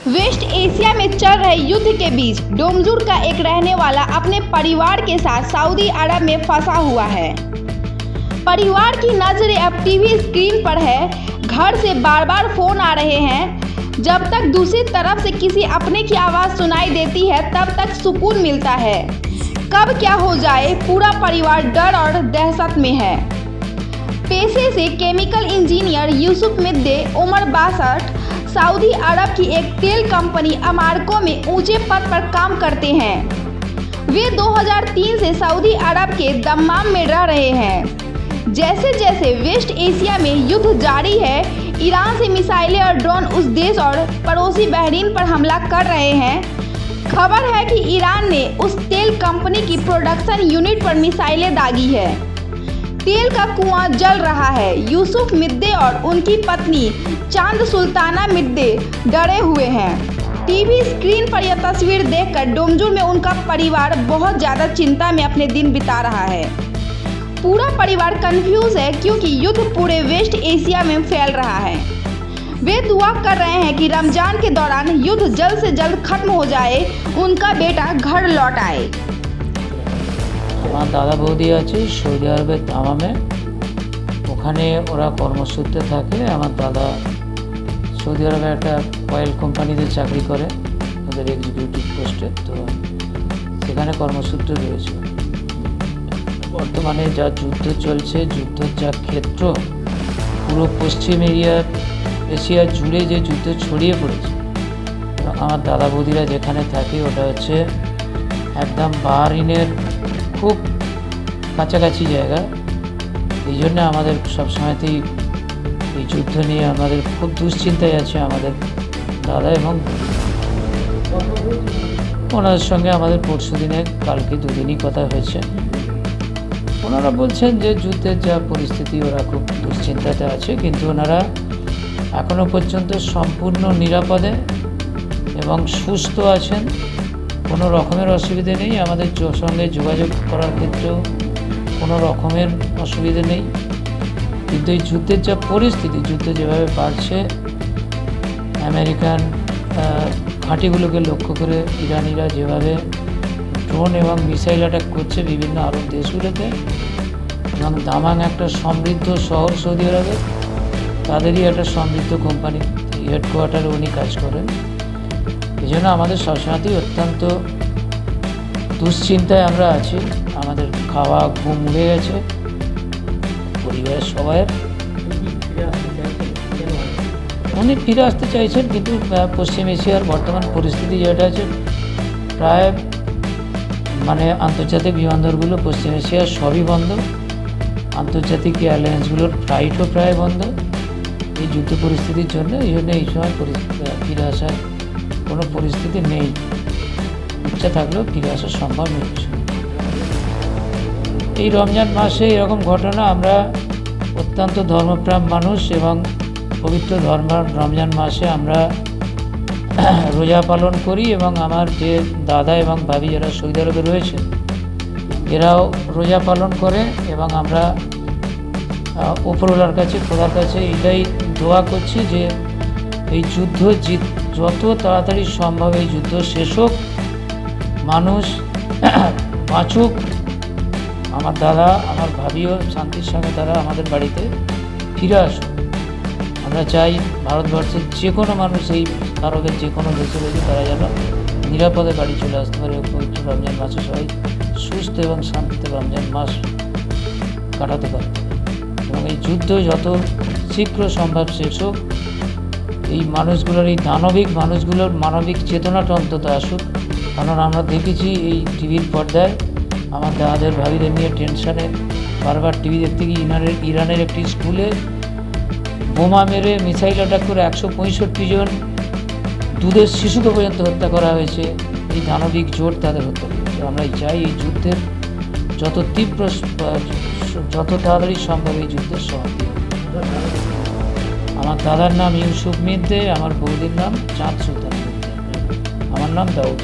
Waste Asia में चल रहे युद्ध के बीच डोमजूर का एक रहने वाला अपने परिवार के साथ सऊदी अरब में फंसा हुआ है। परिवार की नजरें अब टीवी स्क्रीन पर है। घर से बार बार फोन आ रहे हैं। जब तक दूसरी तरफ से किसी अपने की आवाज़ सुनाई देती है तब तक सुकून मिलता है। कब क्या हो जाए, पूरा परिवार डर और दहशत में है। पेशे से केमिकल इंजीनियर यूसुफ मिद्दे उम्र 62 सऊदी अरब की एक तेल कंपनी अमारको में ऊंचे पद पर काम करते हैं। वे 2003 से सऊदी अरब के दम्माम में रह रहे हैं। जैसे जैसे वेस्ट एशिया में युद्ध जारी है, ईरान से मिसाइलें और ड्रोन उस देश और पड़ोसी बहरीन पर हमला कर रहे हैं। खबर है कि ईरान ने उस तेल कंपनी की प्रोडक्शन यूनिट पर मिसाइलें दागी है। तेल का कुआं जल रहा है। यूसुफ मिद्दे और उनकी पत्नी चांद सुल्ताना मिद्दे डरे हुए हैं। टीवी स्क्रीन पर यह तस्वीर देखकर डोमजूर में उनका परिवार बहुत ज़्यादा चिंता में अपने दिन बिता रहा है। पूरा परिवार कंफ्यूज है क्योंकि युद्ध पूरे वेस्ट एशिया में फैल रहा है। वे दुआ कर रहे हैं कि रमजान के दौरान युद्ध जल्द से जल्द खत्म हो जाए, उनका बेटा घर लौट आए। আমার দাদা বৌদি আছে সৌদি আরবের দামামে, ওখানে ওরা কর্মসূত্রে থাকে। আমার দাদা সৌদি আরবে একটা অয়েল কোম্পানিতে চাকরি করে, ওদের এক্সিকিউটিভ পোস্টে, তো সেখানে কর্মসূত্রে রয়েছে। বর্তমানে যা যুদ্ধ চলছে, যুদ্ধের যা ক্ষেত্র, পুরো পশ্চিম এশিয়া জুড়ে যে যুদ্ধ ছড়িয়ে পড়েছে, আমার দাদা বৌদিরা যেখানে থাকে ওটা হচ্ছে একদম বাহরিনের খুব কাছাকাছি জায়গা। এই জন্য আমাদের সবসময়তেই এই যুদ্ধ নিয়ে আমাদের খুব দুশ্চিন্তায় আছে আমাদের দাদা এবং ওনাদের সঙ্গে আমাদের পরশু দিনে কালকে দুদিনই কথা হয়েছে। ওনারা বলছেন যে যুদ্ধের যা পরিস্থিতি ওরা খুব দুশ্চিন্তাতে আছে, কিন্তু ওনারা এখনও পর্যন্ত সম্পূর্ণ নিরাপদে এবং সুস্থ আছেন। কোনো রকমের অসুবিধে নেই। আমাদের সঙ্গে যোগাযোগ করার ক্ষেত্রেও কোনো রকমের অসুবিধে নেই। কিন্তু এই যুদ্ধের যা পরিস্থিতি, যুদ্ধ যেভাবে বাড়ছে, আমেরিকান ঘাঁটিগুলোকে লক্ষ্য করে ইরানিরা যেভাবে ড্রোন এবং মিসাইল অ্যাটাক করছে বিভিন্ন আরব দেশগুলোতে, এবং দামাং একটা সমৃদ্ধ শহর সৌদি আরবে, তাদেরই একটা সমৃদ্ধ কোম্পানি হেডকোয়ার্টারে উনি কাজ করেন। এই জন্য আমাদের সবসময়তেই অত্যন্ত দুশ্চিন্তায় আমরা আছি। আমাদের খাওয়া ঘুম উড়ে গেছে পরিবারের সবাই। উনি ফিরে আসতে চাইছেন, কিন্তু পশ্চিম এশিয়ার বর্তমান পরিস্থিতি যেটা আছে, প্রায় আন্তর্জাতিক বিমানবন্দরগুলো পশ্চিম এশিয়ার সবই বন্ধ। আন্তর্জাতিক এয়ারলাইন্সগুলোর ফ্লাইটও প্রায় বন্ধ এই যুদ্ধ পরিস্থিতির জন্য। এই জন্য এই সময় ফিরে আসার কোনো পরিস্থিতি নেই। ইচ্ছা থাকলেও ফিরে আসা সম্ভব নেই। এই রমজান মাসে এরকম ঘটনা, আমরা অত্যন্ত ধর্মপ্রাণ মানুষ এবং পবিত্র রমজান মাসে আমরা রোজা পালন করি, এবং আমার যে দাদা এবং ভাবি যারা সৌদি আরবে রয়েছে এরাও রোজা পালন করে, এবং আমরা উপরওয়ালার কাছে, খোদার কাছে এটাই দোয়া করছি যে এই যুদ্ধ যত তাড়াতাড়ি সম্ভব এই যুদ্ধ শেষ হোক, মানুষ বাঁচুক। আমার দাদা, আমার ভাবিও শান্তির সঙ্গে তারা আমাদের বাড়িতে ফিরে আসুক। আমরা চাই ভারতবর্ষের যে কোনো মানুষ, এই আরবের যে কোনো দেশে রয়েছে, তারা যেন নিরাপদে বাড়ি চলে আসতে পারে। পবিত্র রমজান মাসে সবাই সুস্থ এবং শান্তিতে রমজান মাস কাটাতে পারে, এবং এই যুদ্ধ যত শীঘ্র সম্ভব শেষ হোক। এই মানুষগুলোর, এই মানুষগুলোর মানবিক চেতনাটা অন্তত আসুক। কারণ আমরা দেখেছি এই টিভির পর্দায় আমার দাদাদের ভাবিদের নিয়ে টেনশনে বারবার টিভি দেখতে গিয়ে ইরানের একটি স্কুলে বোমা মেরে মিসাইল অ্যাটাক করে 165 জন দুধের শিশুকে পর্যন্ত হত্যা করা হয়েছে। এই দানবিক জোট তাদের হত্যা করেছে। আমরা চাই এই যুদ্ধের যত তাড়াতাড়ি সম্ভব এই যুদ্ধের সমাপ্তি। আমার দাদার নাম ইউসুফ মিদ্দে, আমার বৌদির নাম চাঁদ সুলতানা মিদ্দে, আমার নাম দাউদ।